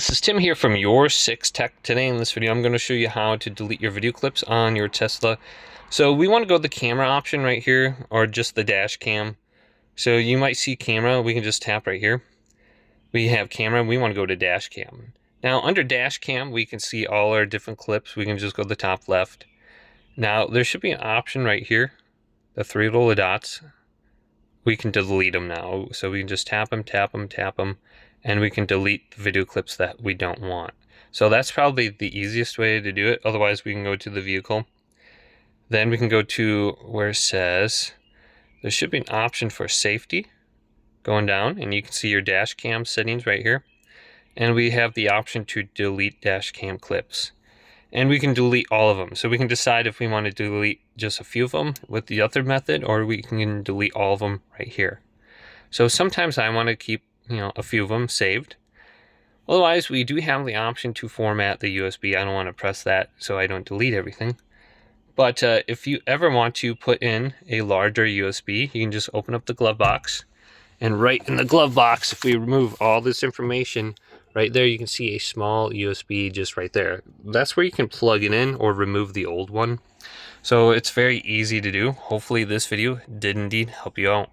This is Tim here from Your 6 Tech. Today in this video I'm going to show you how to delete your video clips on your Tesla. So we want to go to the camera option right here, or just the dash cam. So you might see camera, we can just tap right here. We have camera, we want to go to dash cam. Now under dash cam we can see all our different clips. We can just go to the top left. Now there should be an option right here, the three little dots. We can delete them now. So we can just tap them, tap them, tap them, and we can delete the video clips that we don't want. So that's probably the easiest way to do it. Otherwise we can go to the vehicle. Then we can go to where it says, there should be an option for safety going down, and you can see your dash cam settings right here. And we have the option to delete dash cam clips. And we can delete all of them. So we can decide if we want to delete just a few of them with the other method, or we can delete all of them right here. So sometimes I want to keep, a few of them saved. Otherwise, we do have the option to format the USB. I don't want to press that so I don't delete everything. But if you ever want to put in a larger USB, you can just open up the glove box. And right in the glove box, if we remove all this information, right there you can see a small USB just right there. That's where you can plug it in or remove the old one. So it's very easy to do. Hopefully this video did indeed help you out.